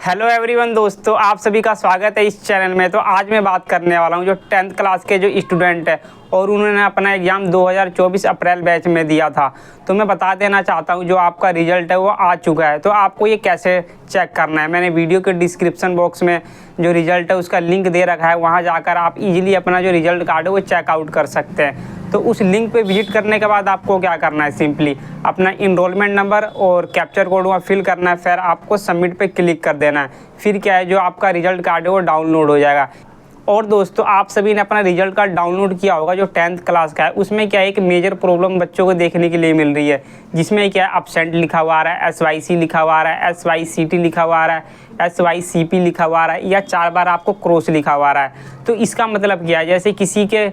Hello everyone दोस्तों, आप सभी का स्वागत है इस चैनल में। तो आज मैं बात करने वाला हूं जो 10th क्लास के जो स्टूडेंट है और उन्होंने अपना एग्ज़ाम 2024 अप्रैल बैच में दिया था। तो मैं बता देना चाहता हूं जो आपका रिज़ल्ट है वो आ चुका है। तो आपको ये कैसे चेक करना है, मैंने वीडियो के डिस्क्रिप्शन बॉक्स में जो रिज़ल्ट है उसका लिंक दे रखा है, वहाँ जाकर आप इजीली अपना जो रिज़ल्ट कार्ड है वो चेकआउट कर सकते हैं। तो उस लिंक पे विजिट करने के बाद आपको क्या करना है, सिंपली अपना इनरोलमेंट नंबर और कैप्चर कोड वहाँ फिल करना है, फिर आपको सबमिट पे क्लिक कर देना है। फिर क्या है, जो आपका रिज़ल्ट कार्ड है वो डाउनलोड हो जाएगा। और दोस्तों, आप सभी ने अपना रिज़ल्ट कार्ड डाउनलोड किया होगा जो 10th क्लास का है। उसमें क्या है, एक मेजर प्रॉब्लम बच्चों को देखने के लिए मिल रही है, जिसमें क्या है, एब्सेंट लिखा हुआ आ रहा है, SYC लिखा हुआ आ रहा है, SYCT लिखा हुआ आ रहा है, SYCP लिखा हुआ आ रहा है, या 4 बार आपको क्रॉस लिखा हुआ आ रहा है। तो इसका मतलब क्या है, जैसे किसी के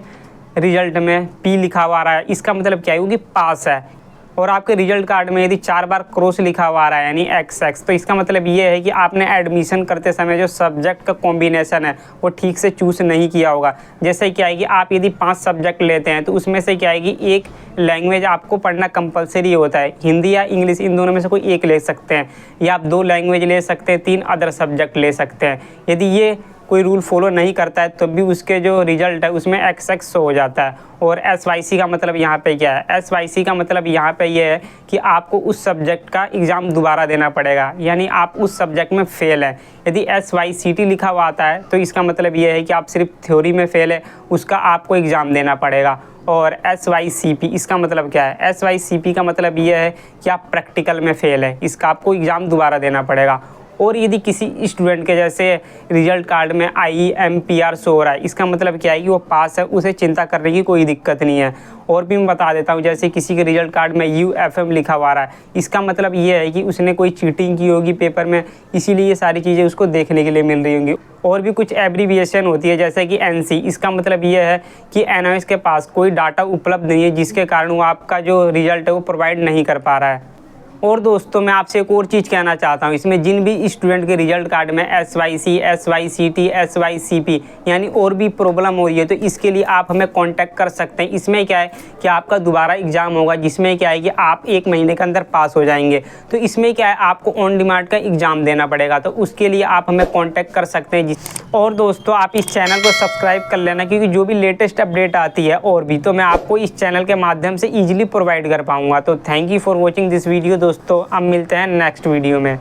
रिजल्ट में P लिखा हुआ आ रहा है, इसका मतलब क्या है कि पास है। और आपके रिजल्ट कार्ड में यदि 4 बार क्रॉस लिखा हुआ आ रहा है यानी XX, तो इसका मतलब ये है कि आपने एडमिशन करते समय जो सब्जेक्ट का कॉम्बिनेशन है वो ठीक से चूज़ नहीं किया होगा। जैसे क्या है कि आप यदि 5 सब्जेक्ट लेते हैं तो उसमें से क्या है कि एक लैंग्वेज आपको पढ़ना कंपलसरी होता है, हिंदी या इंग्लिश, इन दोनों में से कोई एक ले सकते हैं, या आप 2 लैंग्वेज ले सकते हैं, 3 अदर सब्जेक्ट ले सकते हैं। यदि ये कोई रूल फॉलो नहीं करता है तो भी उसके जो रिजल्ट है उसमें XX हो जाता है। और SYC का मतलब यहाँ पे क्या है, SYC का मतलब यहाँ पे ये है कि आपको उस सब्जेक्ट का एग्ज़ाम दोबारा देना पड़ेगा, यानी आप उस सब्जेक्ट में फ़ेल हैं। यदि SYCT लिखा हुआ आता है तो इसका मतलब ये है कि आप सिर्फ थ्योरी में फ़ेल है, उसका आपको एग्ज़ाम देना पड़ेगा। और SYCP, इसका मतलब क्या है, SYCP का मतलब ये है कि आप प्रैक्टिकल में फ़ेल है, इसका आपको एग्ज़ाम दोबारा देना पड़ेगा। और यदि किसी स्टूडेंट के जैसे रिजल्ट कार्ड में IMPR शो हो रहा है, इसका मतलब क्या है कि वो पास है, उसे चिंता करने की कोई दिक्कत नहीं है। और भी मैं बता देता हूँ, जैसे किसी के रिजल्ट कार्ड में UFM लिखा हुआ रहा है, इसका मतलब ये है कि उसने कोई चीटिंग की होगी पेपर में, इसीलिए ये सारी चीज़ें उसको देखने के लिए मिल रही होंगी। और भी कुछ एब्रीविएशन होती है जैसे कि NC, इसका मतलब ये है कि NIOS के पास कोई डाटा उपलब्ध नहीं है, जिसके कारण वो आपका जो रिजल्ट है वो प्रोवाइड नहीं कर पा रहा है। और दोस्तों, मैं आपसे एक और चीज़ कहना चाहता हूँ, इसमें जिन भी स्टूडेंट के रिजल्ट कार्ड में SYC, SYCT, SYCP यानी और भी प्रॉब्लम हो रही है, तो इसके लिए आप हमें कांटेक्ट कर सकते हैं। इसमें क्या है कि आपका दोबारा एग्ज़ाम होगा, जिसमें क्या है कि आप 1 महीने के अंदर पास हो जाएंगे। तो इसमें क्या है, आपको ऑन डिमांड का एग्ज़ाम देना पड़ेगा, तो उसके लिए आप हमें कॉन्टैक्ट कर सकते हैं। और दोस्तों, आप इस चैनल को सब्सक्राइब कर लेना, क्योंकि जो भी लेटेस्ट अपडेट आती है और भी, तो मैं आपको इस चैनल के माध्यम से ईजिली प्रोवाइड कर पाऊँगा। तो thank you for watching this video दोस्तों, अब मिलते हैं नेक्स्ट वीडियो में।